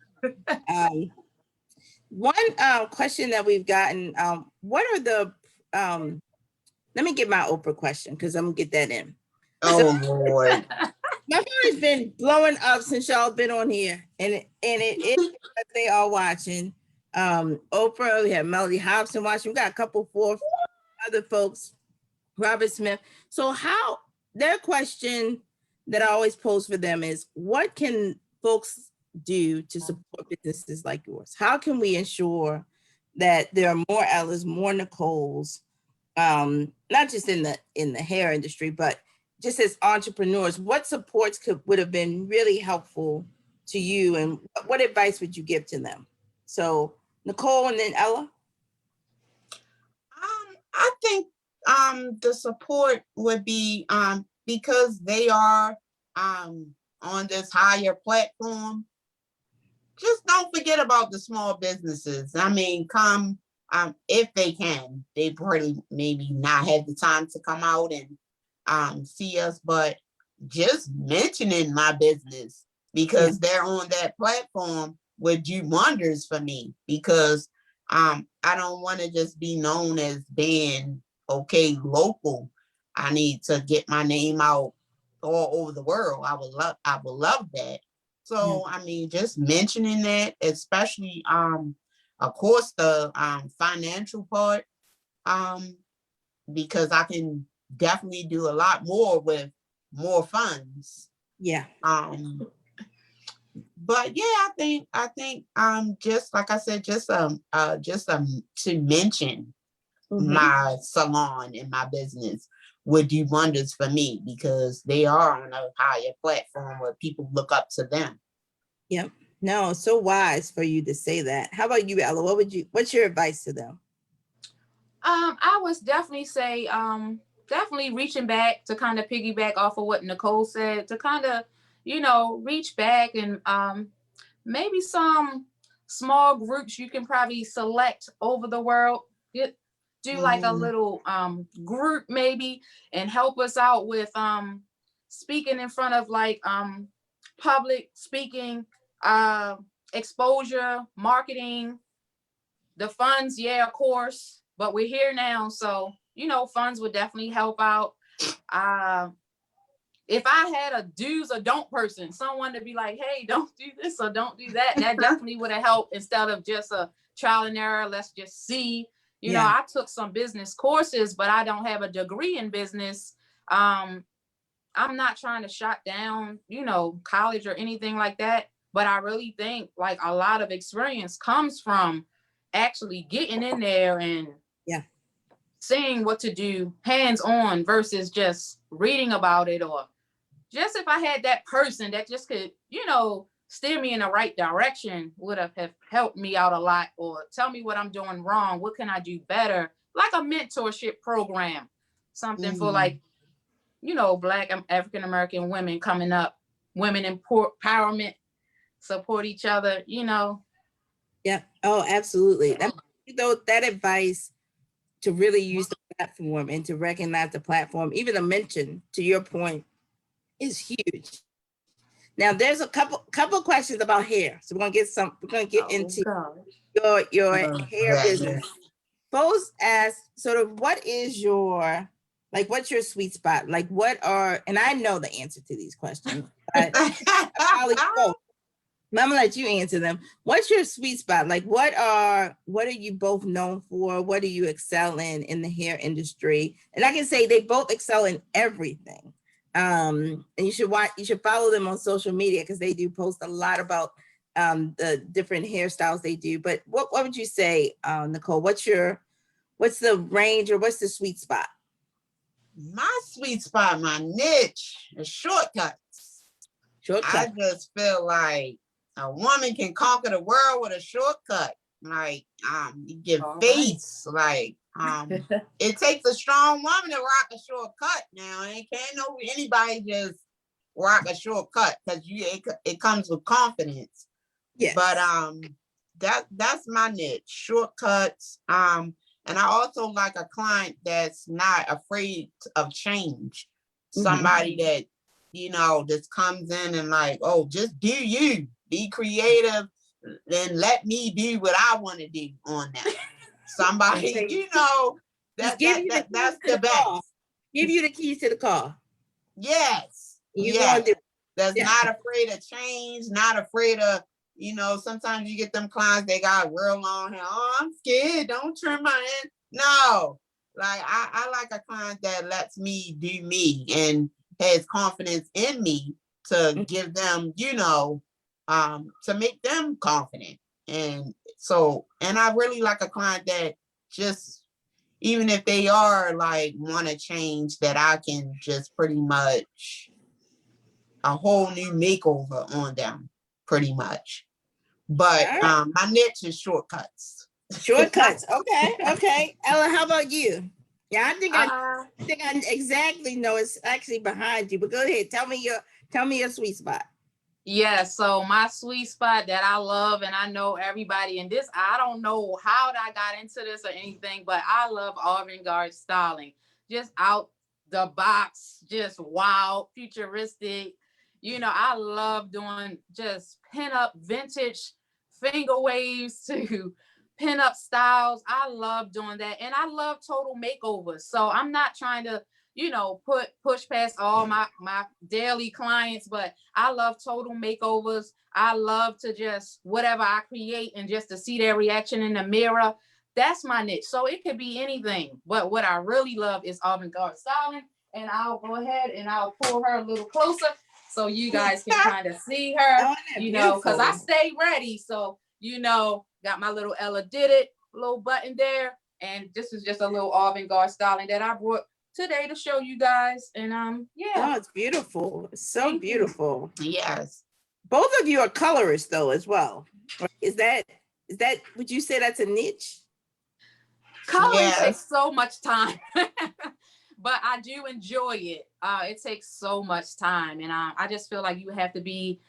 Um, one question that we've gotten, what are the, let me get my Oprah question because I'm gonna get that in. So Oh Lord. my phone has been blowing up since y'all been on here, and it is because they are watching. Oprah, we have Melody Hobson watching. We got a couple four other folks, Robert Smith. So how their question that I always pose for them is, what can folks do to support businesses like yours? How can we ensure that there are more Ellas, more Nicoles, not just in the hair industry, but just as entrepreneurs? What supports would have been really helpful to you, and what advice would you give to them? So Nicole and then Ella. I think the support would be because they are on this higher platform. Just don't forget about the small businesses. I mean, come if they can. They probably maybe not have the time to come out and see us, but just mentioning my business because they're on that platform would do wonders for me, because I don't want to just be known as being okay local. I need to get my name out all over the world. I would love that. So I mean, just mentioning that, especially of course the financial part, because I can definitely do a lot more with more funds. Yeah. But yeah, I think just like I said, just to mention my salon and my business would do wonders for me, because they are on a higher platform where people look up to them. Yep. No, so wise for you to say that. How about you, Ella? What's your advice to them? I would definitely say, definitely reaching back to kind of piggyback off of what Nicole said, to kind of, reach back and maybe some small groups you can probably select over the world. Do like a little group maybe, and help us out with speaking in front of like public speaking, exposure, marketing. The funds, yeah, of course, but we're here now, so funds would definitely help out. If I had a do's or don't person, someone to be like, hey, don't do this or don't do that, that definitely would have helped, instead of just a trial and error. Let's just see. I took some business courses, but I don't have a degree in business. I'm not trying to shut down, college or anything like that. But I really think like a lot of experience comes from actually getting in there and seeing what to do hands on versus just reading about it. Or just if I had that person that just could, steer me in the right direction, would have helped me out a lot, or tell me what I'm doing wrong. What can I do better? Like a mentorship program, something for like, Black African American women coming up, women empowerment, support each other. Yeah. Oh, absolutely. That advice to really use the platform and to recognize the platform, even a mention, to your point, is huge. Now, there's a couple questions about hair, so we're gonna get into your hair business. Folks ask sort of, what's your sweet spot? Like, and I know the answer to these questions, but I probably don't. I'm gonna let you answer them. What's your sweet spot? Like, what are you both known for? What do you excel in the hair industry? And I can say they both excel in everything. And you should follow them on social media, because they do post a lot about the different hairstyles they do. But what would you say, Nicole? What's the range, or what's the sweet spot? My sweet spot, my niche, is shortcuts. I just feel like a woman can conquer the world with a shortcut. Like, you give face. Like, it takes a strong woman to rock a shortcut. Now, it can't anybody just rock a shortcut, because it comes with confidence. Yes. But that's my niche, shortcuts. And I also like a client that's not afraid of change. Mhm. Somebody that, just comes in and like, oh, just do you, be creative, and let me do what I want to do on that. Somebody, Just give you the that's keys to the best. car. Give you the keys to the car. Yes. You yes. gonna do That's Yeah. not afraid of change, not afraid of, sometimes you get them clients, they got real long hair. Oh, I'm scared. Don't trim my head. No, like I like a client that lets me do me and has confidence in me to give them, to make them confident. And I really like a client that just, even if they are like want to change, that I can just pretty much a whole new makeover on them, pretty much. But All right. my niche is shortcuts. Shortcuts. Okay. Ella, how about you? Yeah, I think I Uh, think I exactly know it's actually behind you. But go ahead. Tell me your sweet spot. Yeah, so my sweet spot that I love, and I know everybody in this, I don't know how I got into this or anything, but I love avant-garde styling. Just out the box, just wild, futuristic. I love doing just pin-up vintage finger waves to pin-up styles. I love doing that. And I love total makeovers. So I'm not trying to push past all my daily clients, but I love total makeovers. I love to just whatever I create and just to see their reaction in the mirror. That's my niche. So it could be anything, but what I really love is avant-garde styling. And I'll go ahead and I'll pull her a little closer so you guys can kind of see her, Oh, because I stay ready. So, got my little Ella did it, little button there. And this is just a little avant-garde styling that I brought today to show you guys. And yeah. Oh, it's beautiful. It's so beautiful. Yes. Both of you are colorists though as well. Is that would you say that's a niche? Coloring takes so much time. But I do enjoy it. It takes so much time. And I just feel like you have to be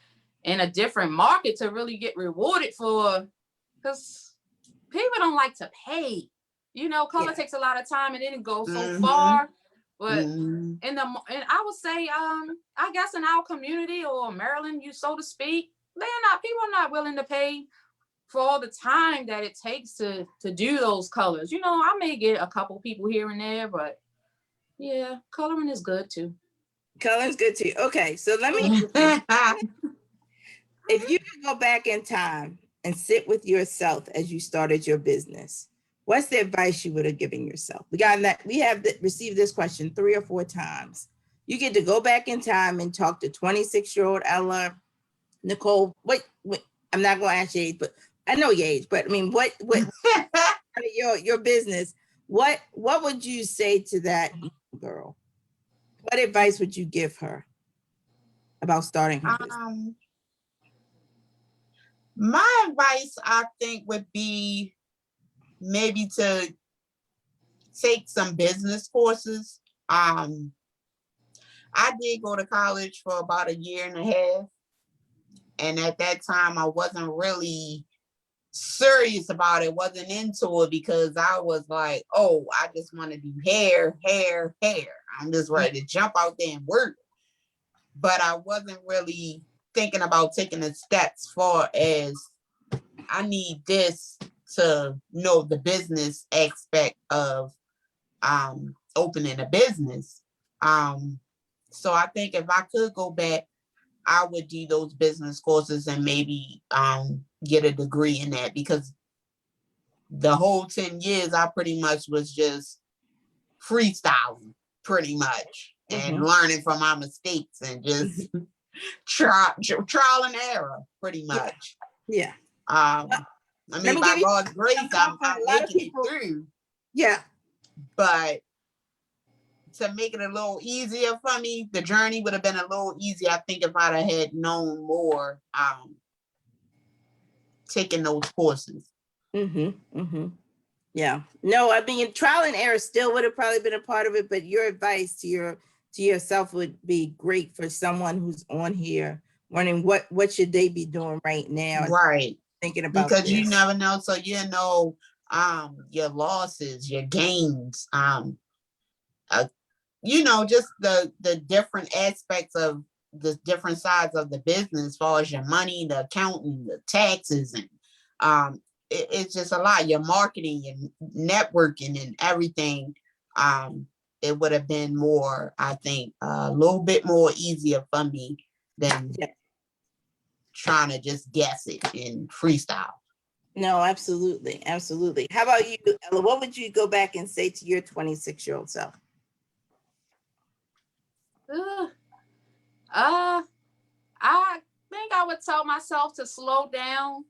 in a different market to really get rewarded for, because people don't like to pay. Color takes a lot of time and then it goes so far. But and I would say, I guess in our community or Maryland, so to speak, people are not willing to pay for all the time that it takes to do those colors. I may get a couple people here and there, but yeah, coloring is good too. Coloring's good too. Okay, so let me if you could go back in time and sit with yourself as you started your business, what's the advice you would have given yourself? We have received this question 3 or 4 times. You get to go back in time and talk to 26-year-old Ella, Nicole. Wait, I'm not going to ask your age, but I know your age. But I mean, what your business? What would you say to that girl? What advice would you give her about starting her business? My advice, I think, would be maybe to take some business courses. I did go to college for about 1.5 years. And at that time, I wasn't really serious about it, wasn't into it, because I was like, oh, I just want to do hair. I'm just ready to jump out there and work. But I wasn't really thinking about taking the steps far as I need this to know the business aspect of opening a business. So I think if I could go back, I would do those business courses and maybe get a degree in that, because the whole 10 years I pretty much was just freestyling pretty much and learning from my mistakes and just trial and error pretty much. Yeah. I mean, by God's grace, I'm making it through. Yeah. But to make it a little easier for me, the journey would have been a little easier, I think, if I'd have had known more taking those courses. Yeah. No, I mean, trial and error still would have probably been a part of it, but your advice to yourself would be great for someone who's on here wondering what should they be doing right now. Right. Thinking about because this. You never know. So your losses, your gains, you know, just the different aspects of the different sides of the business, as far as your money, the accounting, the taxes, and it's just a lot. Your marketing and networking and everything. It would have been more, I think, a little bit more easier for me than trying to just guess it and freestyle. No, absolutely. Absolutely. How about you, Ella? What would you go back and say to your 26-year-old self? I think I would tell myself to slow down.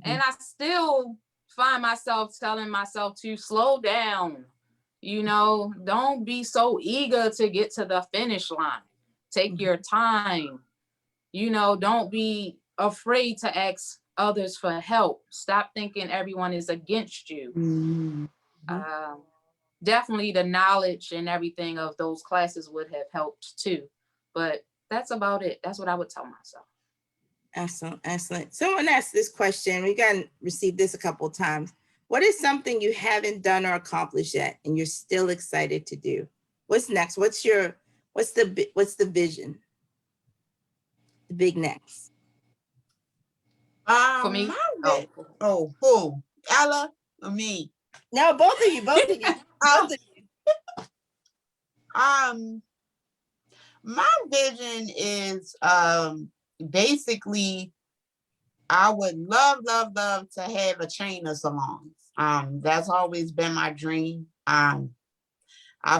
And I still find myself telling myself to slow down. You know, don't be so eager to get to the finish line. Take your time. You know, don't be afraid to ask others for help. Stop thinking everyone is against you. Definitely the knowledge and everything of those classes would have helped too. But that's about it. That's what I would tell myself. Excellent, excellent. Someone asked this question. We got received this a couple of times. What is something you haven't done or accomplished yet, and you're still excited to do? What's next? What's the vision? The big next. For me, who? Ella or me? No, both of you. Both of you. Both of you. My vision is basically, I would love to have a chain of salons. That's always been my dream. I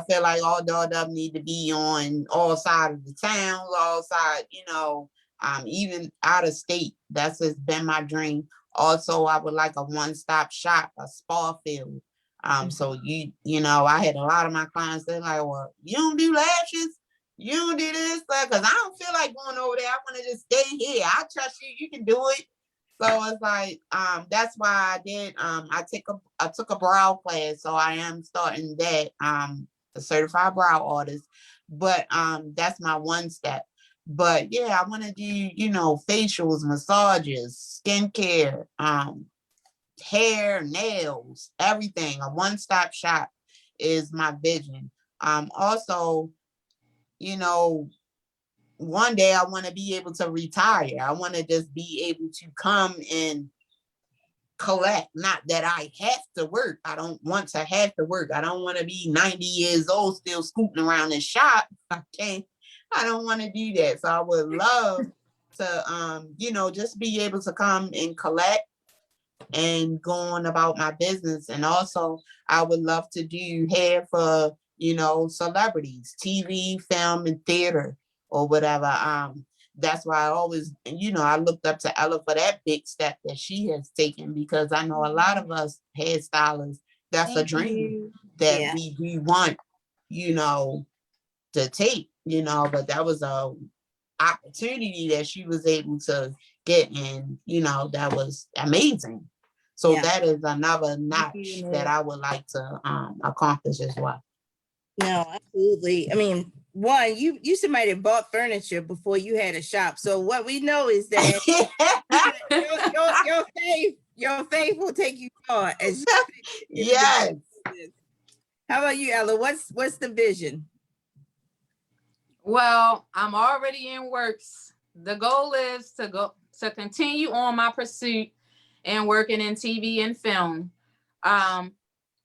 feel like all of them need to be on all sides of the town, all sides, you know, even out of state. That's just been my dream. Also, I would like a one-stop shop, a spa field. So you know, I had a lot of my clients, they're like, well, you don't do lashes? You don't do this? Because I don't feel like going over there. I want to just stay here. I trust you. You can do it. So it's like, that's why I did, I took a brow class. So I am starting that, a certified brow artist, but that's my one step. But yeah, I want to do, you know, facials, massages, skincare, hair, nails, everything. A one-stop shop is my vision. Also, you know, one day I want to be able to retire. I want to just be able to come and collect. Not that I have to work. I don't want to have to work. I don't want to be 90 years old still scooting around the shop. I don't want to do that. So I would love to you know, just be able to come and collect and go on about my business. And also I would love to do hair for, you know, celebrities, TV, film, and theater, or whatever. That's why I always, you know, I looked up to Ella for that big step that she has taken, because I know a lot of us hairstylists, that's a dream that we want, you know, to take, you know, but that was a opportunity that she was able to get, and you know, that was amazing. So that is another notch that I would like to accomplish as well. No, absolutely. I mean, one, you somebody that bought furniture before you had a shop. So what we know is that your faith will take you far. Yes. How about you, Ella? What's the vision? Well, I'm already in works. The goal is to continue on my pursuit and working in TV and film.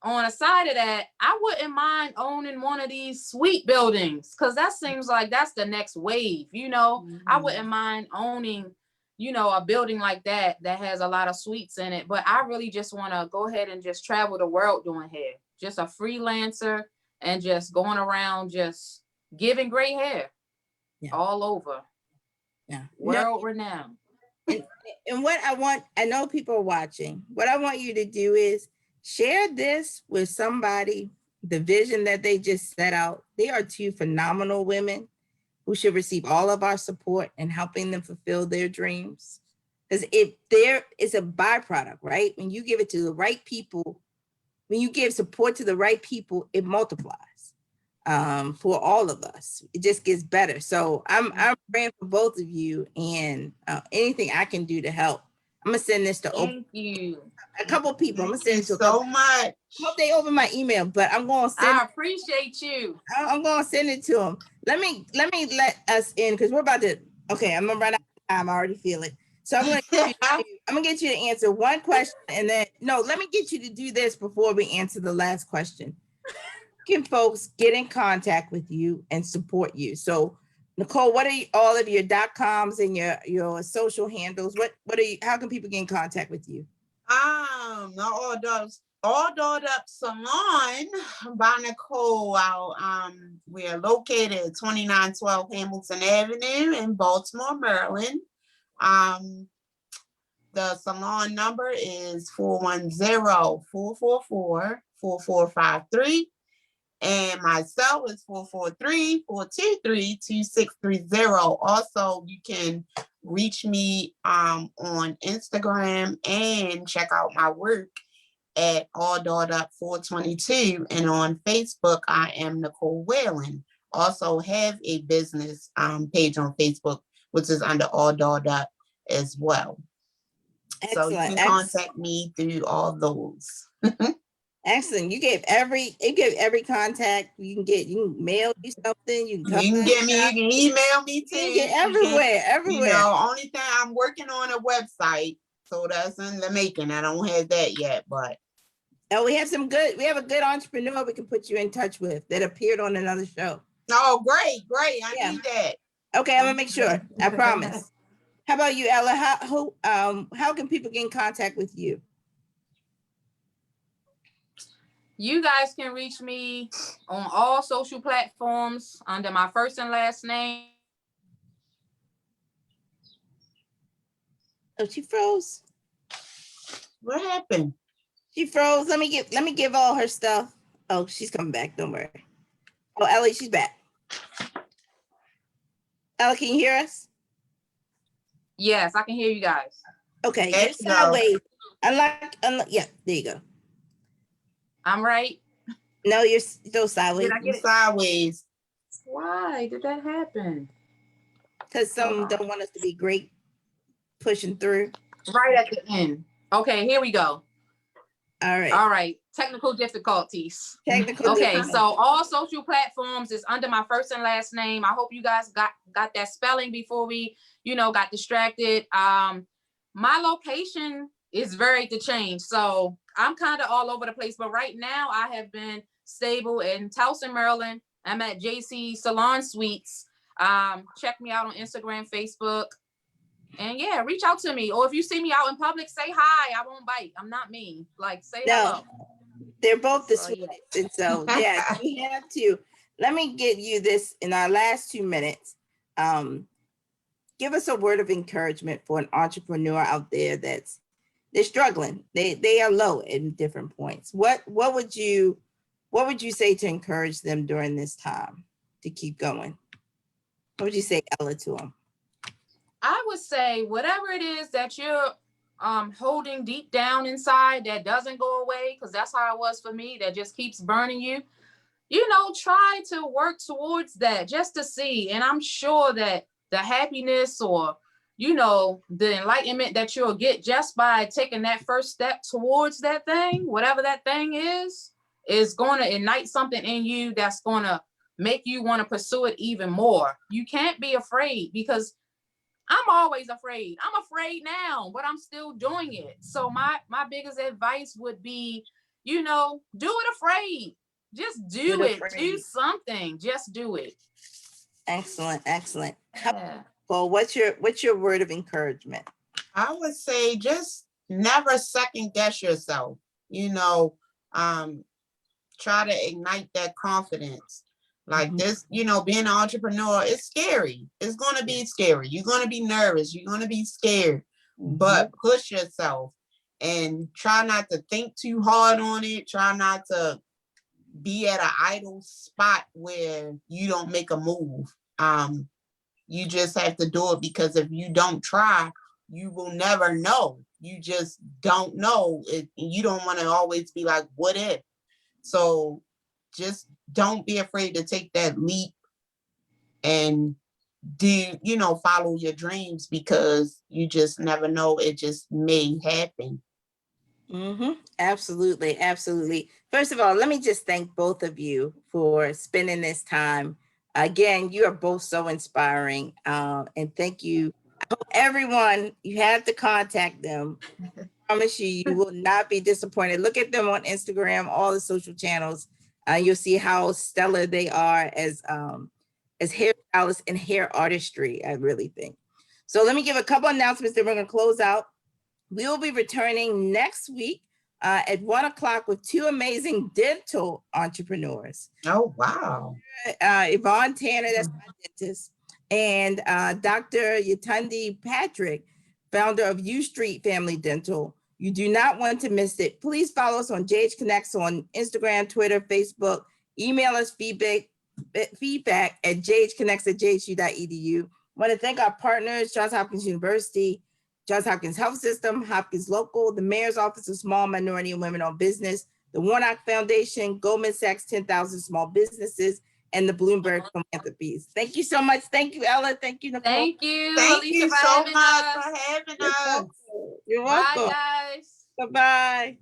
On a side of that, I wouldn't mind owning one of these suite buildings, because that seems like that's the next wave, you know. I wouldn't mind owning, you know, a building like that has a lot of suites in it. But I really just want to go ahead and just travel the world doing hair. Just a freelancer and just going around just giving great hair all over. World renowned. And what I know people are watching. What I want you to do is share this with somebody, the vision that they just set out. They are two phenomenal women who should receive all of our support in helping them fulfill their dreams. Because it's a byproduct, right? When you give it to the right people, when you give support to the right people, it multiplies for all of us. It just gets better. So I'm praying for both of you, and anything I can do to help, I'm gonna send this to Thank you. a couple people. I'm gonna Thank send you it to a couple. so much. Hope they open my email, but I'm gonna send. I appreciate you. I'm gonna send it to them. Let let us in because we're about to. Okay, I'm gonna run out of time. I already feel it. So I'm gonna get you to answer one question, and then no, let me get you to do this before we answer the last question. Can folks get in contact with you and support you? So, Nicole, what are all of your .coms and your social handles? What are you? How can people get in contact with you? All Dolled Up Salon by Nicole. We are located at 2912 Hamilton Avenue in Baltimore, Maryland. The salon number is 410-444-4453. And my cell is 443-423-2630. Also, you can reach me on Instagram and check out my work at All Dolled Up 422. And on Facebook, I am Nicole Whalen. Also have a business page on Facebook, which is under All Dolled Up as well. Excellent. So you can contact me through all those. Excellent. You gave every contact. You can mail you something. You can get me, you can email me too. You can get everywhere. You know, only thing I'm working on a website. So that's in the making. I don't have that yet, but we have a good entrepreneur we can put you in touch with that appeared on another show. Oh, great. I need that. Okay, I'm gonna make sure. I promise. How about you, Ella? How can people get in contact with you? You guys can reach me on all social platforms under my first and last name. Oh, she froze. What happened? She froze. Let me give all her stuff. Oh, she's coming back. Don't worry. Oh, Ellie, she's back. Ella, can you hear us? Yes, I can hear you guys. Okay, you're sideways. Unlike, yeah, there you go. I'm right. No, you're still sideways. Did I get it? Sideways. Why did that happen? Because some don't want us to be great pushing through. Right at the end. Okay, here we go. All right. Technical difficulties. Technical. Okay, so all social platforms is under my first and last name. I hope you guys got that spelling before we, got distracted. My location is very to change. So I'm kind of all over the place, but right now I have been stable in Towson, Maryland. I'm at JC Salon Suites. Check me out on Instagram, Facebook. And yeah, reach out to me. Or if you see me out in public, say hi. I won't bite. I'm not mean. Like, say hello. They're both the sweetest. And so, yeah, we have to. Let me give you this in our last 2 minutes. Give us a word of encouragement for an entrepreneur out there they're struggling. They are low in different points. What would you say to encourage them during this time to keep going? What would you say, Ella, to them? I would say whatever it is that you're holding deep down inside that doesn't go away, because that's how it was for me, that just keeps burning you, try to work towards that just to see. And I'm sure that the happiness or, the enlightenment that you'll get just by taking that first step towards that thing, whatever that thing is going to ignite something in you that's going to make you want to pursue it even more. You can't be afraid, because I'm always afraid. I'm afraid now, but I'm still doing it. So my biggest advice would be, do it afraid. Just do it. Do something. Just do it. Excellent. Yeah. Well, what's your word of encouragement? I would say just never second guess yourself. Try to ignite that confidence. Like this, being an entrepreneur is scary. It's going to be scary. You're going to be nervous. You're going to be scared, but push yourself and try not to think too hard on it. Try not to be at an idle spot where you don't make a move. You just have to do it, because if you don't try, you will never know. You just don't know. You don't want to always be like, what if? So just don't be afraid to take that leap and follow your dreams, because you just never know. It just may happen. Absolutely. Absolutely. First of all, let me just thank both of you for spending this time. Again, you are both so inspiring. And thank you. I hope everyone, you have to contact them. I promise you, you will not be disappointed. Look at them on Instagram, all the social channels. You'll see how stellar they are as hairstylists and hair artistry, I really think. So let me give a couple announcements, then we're going to close out. We will be returning next week at 1:00 with two amazing dental entrepreneurs. Oh, wow. Yvonne Tanner, that's my dentist, and Dr. Yatundi Patrick, founder of U Street Family Dental. You do not want to miss it. Please follow us on JH Connects on Instagram, Twitter, Facebook. Email us feedback at jhconnects@jhu.edu. I want to thank our partners, Johns Hopkins University, Johns Hopkins Health System, Hopkins Local, the Mayor's Office of Small Minority and Women-Owned Business, the Warnock Foundation, Goldman Sachs 10,000 Small Businesses, and the Bloomberg Philanthropies. Thank you so much. Thank you, Ella. Thank you, Nicole. Thank you. Thank Alicia, you for so having much us. for having us. You're welcome. Bye, guys. Bye-bye.